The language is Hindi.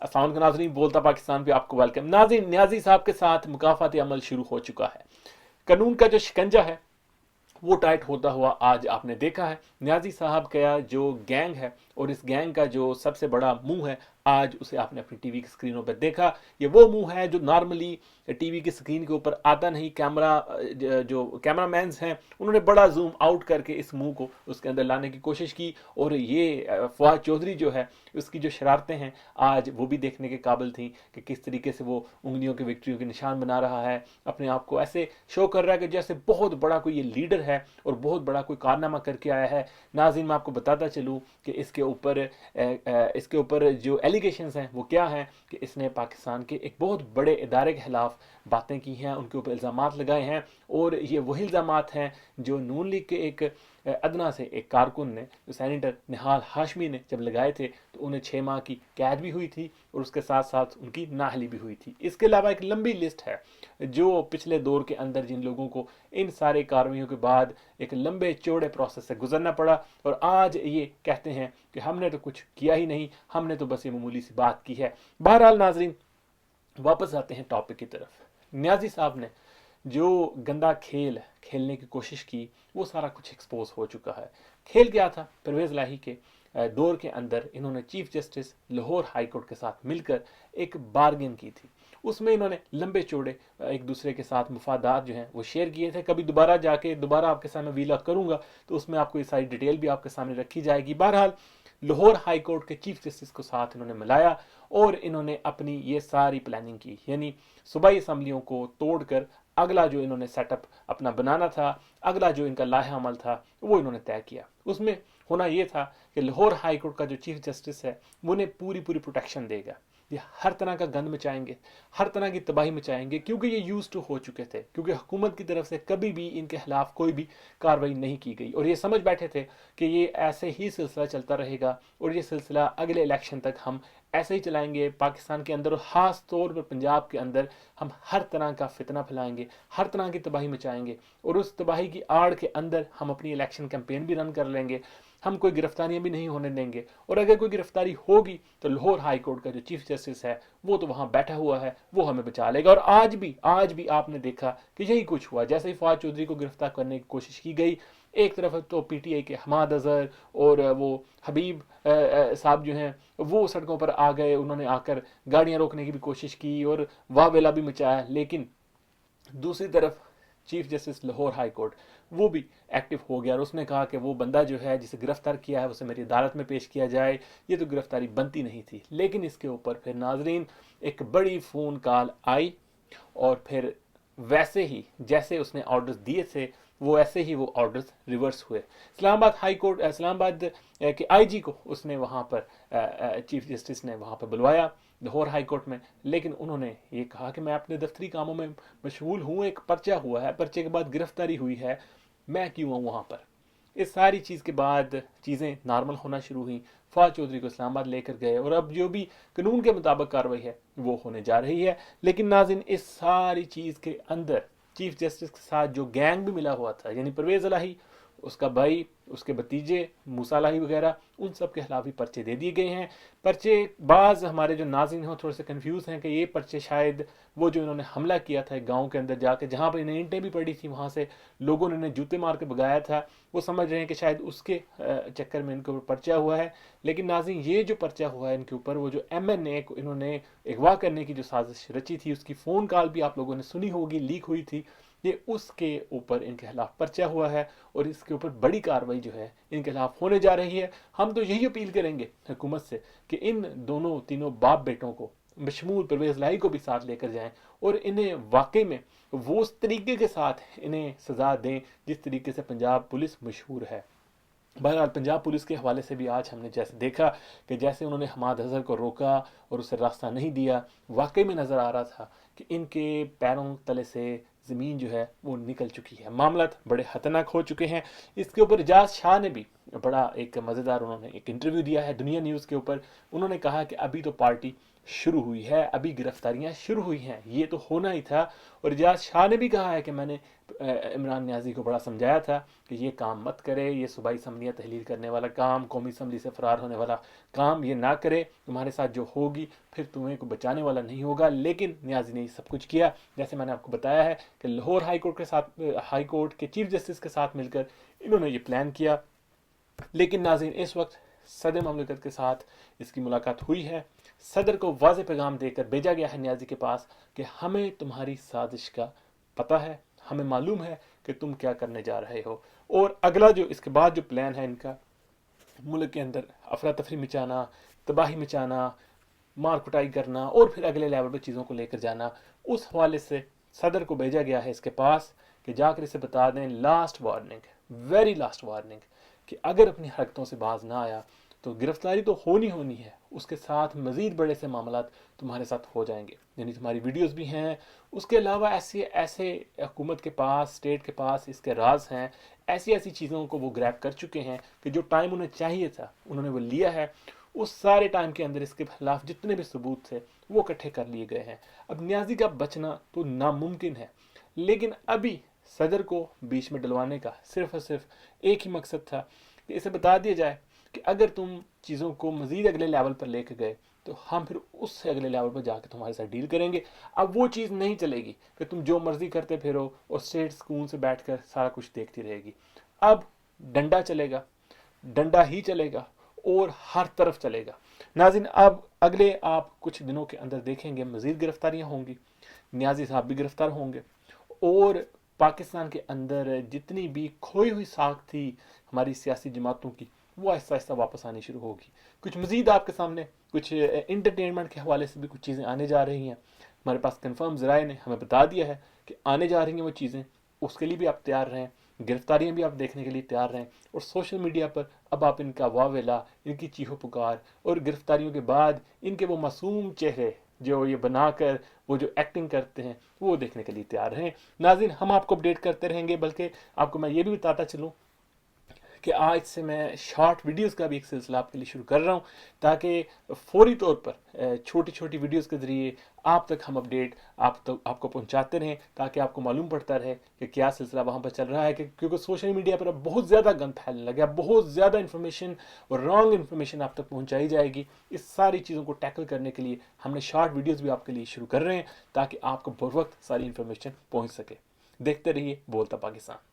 अस्सलाम वालेकुम नाज़रीन, बोलता पाकिस्तान पे आपको वेलकम। नाज़रीन, न्याजी साहब के साथ मुकाफाती अमल शुरू हो चुका है। कानून का जो शिकंजा है वो टाइट होता हुआ आज आपने देखा है। न्याजी साहब का जो गैंग है और इस गैंग का जो सबसे बड़ा मुंह है, आज उसे आपने अपनी टीवी की स्क्रीनों पर देखा। ये वो मुंह है जो नॉर्मली टीवी की स्क्रीन के ऊपर आता नहीं। कैमरा जो कैमरामैन हैं उन्होंने बड़ा जूम आउट करके इस मुंह को उसके अंदर लाने की कोशिश की, और ये फवाद चौधरी जो है उसकी जो शरारतें हैं आज वो भी देखने के काबिल थी कि किस तरीके से वो उंगलियों के विक्ट्रियों के निशान बना रहा है, अपने आप को ऐसे शो कर रहा है कि जैसे बहुत बड़ा कोई ये लीडर है और बहुत बड़ा कोई कारनामा करके आया है। नाज़रीन, मैं आपको बताता चलूँ कि इसके ऊपर जो एलिगेशंस हैं वो क्या हैं कि इसने पाकिस्तान के एक बहुत बड़े इदारे के खिलाफ बातें की हैं, उनके ऊपर इल्ज़ामात लगाए हैं, और ये वही इल्ज़ामात हैं जो नून लीग के एक अदना से एक कारकुन ने, जो सैनिटर निहाल हाशमी ने जब लगाए थे तो उन्हें 6 माह की कैद भी हुई थी और उसके साथ साथ उनकी नाहली भी हुई थी। इसके अलावा एक लंबी लिस्ट है जो पिछले दौर के अंदर जिन लोगों को इन सारे कार्रवाइयों के बाद एक लंबे चौड़े प्रोसेस से गुजरना पड़ा और आज ये कहते हैं कि हमने तो कुछ किया ही नहीं, हमने तो बस ये मामूली सी बात की है। बहरहाल नाजरीन, वापस आते हैं टॉपिक की तरफ। न्याजी साहब ने जो गंदा खेल खेलने की कोशिश की वो सारा कुछ एक्सपोज हो चुका है। खेल क्या था? परवेज़ इलाही के दौर के अंदर इन्होंने chief justice Lahore high court के साथ मिलकर एक बार्गेन की थी। उसमें इन्होंने लंबे चौड़े एक दूसरे के साथ मुफादात जो हैं वो शेयर किए थे। कभी दोबारा आपके सामने वीलॉग करूंगा तो उसमें आपको ये सारी डिटेल भी आपके सामने रखी जाएगी। बहरहाल, लाहौर हाई कोर्ट के चीफ जस्टिस को साथ इन्होंने मिलाया और इन्होंने अपनी ये सारी प्लानिंग की, यानी सूबाई असम्बलियों को तोड़कर अगला जो इन्होंने सेटअप अपना बनाना था, अगला जो इनका लाहे अमल था वो इन्होंने तय किया। उसमें होना ये था कि लाहौर हाई कोर्ट का जो चीफ जस्टिस है वो उन्हें पूरी पूरी प्रोटेक्शन देगा। ये हर तरह का गंद मचाएंगे, हर तरह की तबाही मचाएंगे, क्योंकि ये यूज टू हो चुके थे, क्योंकि हुकूमत की तरफ से कभी भी इनके खिलाफ कोई भी कार्रवाई नहीं की गई और ये समझ बैठे थे कि ये ऐसे ही सिलसिला चलता रहेगा और ये सिलसिला अगले इलेक्शन तक हम ऐसे ही चलाएंगे। पाकिस्तान के अंदर और ख़ास तौर पर पंजाब के अंदर हम हर तरह का फितना फैलाएंगे, हर तरह की तबाही मचाएंगे और उस तबाही की आड़ के अंदर हम अपनी इलेक्शन कैंपेन भी रन कर लेंगे। हम कोई गिरफ्तारियां भी नहीं होने देंगे, और अगर कोई गिरफ्तारी होगी तो लाहौर हाई कोर्ट का जो चीफ जस्टिस है वो तो वहां बैठा हुआ है, वो हमें बचा लेगा। और आज भी आपने देखा कि यही कुछ हुआ। जैसे ही फवाद चौधरी को गिरफ्तार करने की कोशिश की गई, एक तरफ तो पीटीआई के हमाद अजहर और वो हबीब साहब जो हैं वो सड़कों पर आ गए, उन्होंने आकर गाड़ियां रोकने की भी कोशिश की और वावेला भी मचाया। लेकिन दूसरी तरफ chief justice Lahore high court वो भी एक्टिव हो गया और उसने कहा कि वो बंदा जो है जिसे गिरफ्तार किया है उसे मेरी अदालत में पेश किया जाए। ये तो गिरफ्तारी बनती नहीं थी। लेकिन इसके ऊपर फिर नाजरीन एक बड़ी फ़ोन कॉल आई और फिर वैसे ही जैसे उसने ऑर्डर्स दिए थे वो ऐसे ही वो ऑर्डर्स रिवर्स हुए। इस्लामाबाद के आईजी को उसने वहाँ पर चीफ जस्टिस ने वहाँ पर बुलवाया लाहौर हाई कोर्ट में, लेकिन उन्होंने ये कहा कि मैं अपने दफ्तरी कामों में मशगूल हूँ, एक पर्चा हुआ है, पर्चे के बाद गिरफ्तारी हुई है, मैं क्यों आऊँ वहाँ पर। इस सारी चीज़ के बाद चीज़ें नॉर्मल होना शुरू हुई। फवाद चौधरी को इस्लामाबाद लेकर गए और अब जो भी कानून के मुताबिक कार्रवाई है वो होने जा रही है। लेकिन नाज़रीन, इस सारी चीज़ के अंदर चीफ जस्टिस के साथ जो गैंग भी मिला हुआ था, यानी परवेज़ इलाही, उसका भाई, उसके भतीजे मूसा इलाही वगैरह, उन सब के खिलाफ भी पर्चे दे दिए गए हैं। पर्चे, बाज़ हमारे जो नाज़रीन हो थोड़े से कंफ्यूज हैं कि ये पर्चे शायद वो जो इन्होंने हमला किया था एक गाँव के अंदर जाके, जहाँ पर इन्हें ईंटें भी पड़ी थी, वहाँ से लोगों ने इन्हें जूते मार के भगाया था, वो समझ रहे हैं कि शायद उसके चक्कर में इनके ऊपर पर्चा हुआ है। लेकिन नाज़रीन, ये जो पर्चा हुआ है इनके ऊपर, वो जो MNA को इन्होंने अगवा करने की जो साजिश रची थी उसकी फ़ोन कॉल भी आप लोगों ने सुनी होगी, लीक हुई थी, ये उसके ऊपर इनके खिलाफ पर्चा हुआ है और इसके ऊपर बड़ी कार्रवाई जो है इनके खिलाफ होने जा रही है। हम तो यही अपील करेंगे हुकूमत से कि इन दोनों तीनों बाप बेटों को, बशमूल परवेज़ इलाही को भी साथ लेकर जाएं और इन्हें वाकई में वो उस तरीके के साथ इन्हें सज़ा दें जिस तरीके से पंजाब पुलिस मशहूर है। बहरहाल, पंजाब पुलिस के हवाले से भी आज हमने जैसे देखा कि जैसे उन्होंने हमाद अजहर को रोका और उसे रास्ता नहीं दिया, वाकई में नज़र आ रहा था कि इनके पैरों तले से ज़मीन जो है वो निकल चुकी है, मामला बड़े खतरनाक हो चुके हैं। इसके ऊपर एजाज शाह ने भी बड़ा एक मज़ेदार उन्होंने एक इंटरव्यू दिया है दुनिया न्यूज़ के ऊपर। उन्होंने कहा कि अभी तो पार्टी शुरू हुई है, अभी गिरफ्तारियां शुरू हुई हैं, ये तो होना ही था। और इजाज शाह ने भी कहा है कि मैंने इमरान न्याजी को बड़ा समझाया था कि ये काम मत करे, ये सूबाई असम्बलियाँ तहलील करने वाला काम, कौमी असम्बली से फरार होने वाला काम ये ना करे, तुम्हारे साथ जो होगी फिर तुम्हें को बचाने वाला नहीं होगा। लेकिन न्याजी ने सब कुछ किया। जैसे मैंने आपको बताया है कि लाहौर हाई कोर्ट के चीफ जस्टिस के साथ मिलकर इन्होंने ये प्लान किया। लेकिन नाज़रीन, इस वक्त सदर ममलिकत के साथ इसकी मुलाकात हुई है। सदर को वाज़ेह पैगाम देकर भेजा गया है न्याजी के पास कि हमें तुम्हारी साजिश का पता है, हमें मालूम है कि तुम क्या करने जा रहे हो। और अगला जो इसके बाद जो प्लान है इनका, मुल्क के अंदर अफरा तफरी मचाना, तबाही मचाना, मार कुटाई करना और फिर अगले लेवल पर चीज़ों को लेकर जाना, उस हवाले से सदर को भेजा गया है इसके पास कि जाकर इसे बता दें, last warning, very last warning, कि अगर अपनी हरकतों से बाज ना आया तो गिरफ्तारी तो होनी होनी है, उसके साथ मज़ीद बड़े से मामला तुम्हारे साथ हो जाएंगे। यानी तुम्हारी वीडियोस भी हैं, उसके अलावा ऐसे ऐसे हुकूमत के पास, स्टेट के पास इसके राज हैं, ऐसी ऐसी चीज़ों को वो ग्रैब कर चुके हैं कि जो टाइम उन्हें चाहिए था उन्होंने वो लिया है। उस सारे टाइम के अंदर इसके खिलाफ जितने भी सबूत थे वो इकट्ठे कर लिए गए हैं। अब न्याजी का बचना तो नामुमकिन है, लेकिन अभी सदर को बीच में डलवाने का सिर्फ और सिर्फ एक ही मकसद था कि इसे बता दिया जाए कि अगर तुम चीज़ों को मज़ीद अगले लेवल पर लेकर गए तो हम फिर उससे अगले लेवल पर जाकर तुम्हारे साथ डील करेंगे। अब वो चीज़ नहीं चलेगी कि तुम जो मर्जी करते फिरो और स्टेट स्कूल से बैठकर सारा कुछ देखती रहेगी। अब डंडा चलेगा, डंडा ही चलेगा और हर तरफ चलेगा। नाज़रीन, अब अगले आप कुछ दिनों के अंदर देखेंगे मज़ीद गिरफ्तारियाँ होंगी, न्याजी साहब भी गिरफ्तार होंगे और पाकिस्तान के अंदर जितनी भी खोई हुई साख थी हमारी सियासी जमातों की, वो आहिस्ता आहिस्ता वापस आनी शुरू होगी। कुछ मज़ीद आपके सामने कुछ इंटरटेनमेंट के हवाले से भी कुछ चीज़ें आने जा रही हैं। हमारे पास कंफर्म ज़राए ने हमें बता दिया है कि आने जा रही हैं वो चीज़ें, उसके लिए भी आप तैयार रहें। गिरफ्तारियाँ भी आप देखने के लिए तैयार रहें और सोशल मीडिया पर अब आप इनका वावेला, इनकी चीहो पुकार और गिरफ्तारियों के बाद इनके वो मासूम चेहरे जो ये बनाकर वो जो एक्टिंग करते हैं वो देखने के लिए तैयार हैं। नाज़रीन, हम आपको अपडेट करते रहेंगे, बल्कि आपको मैं ये भी बताता चलूँ कि आज से मैं शॉर्ट वीडियोस का भी एक सिलसिला आपके लिए शुरू कर रहा हूं, ताकि फौरी तौर पर छोटी छोटी वीडियोस के ज़रिए आप तक हम अपडेट आपको पहुंचाते रहें, ताकि आपको मालूम पड़ता रहे कि क्या सिलसिला वहां पर चल रहा है। क्योंकि सोशल मीडिया पर अब बहुत ज़्यादा गंद फैलने लगा, बहुत ज़्यादा इन्फॉर्मेशन और रॉन्ग इन्फॉर्मेशन आप तक पहुँचाई जाएगी। इस सारी चीज़ों को टैकल करने के लिए हमने शॉर्ट वीडियोज़ भी आपके लिए शुरू कर रहे हैं, ताकि आपको बर वक्त सारी इन्फॉर्मेशन पहुँच सके। देखते रहिए बोलता पाकिस्तान।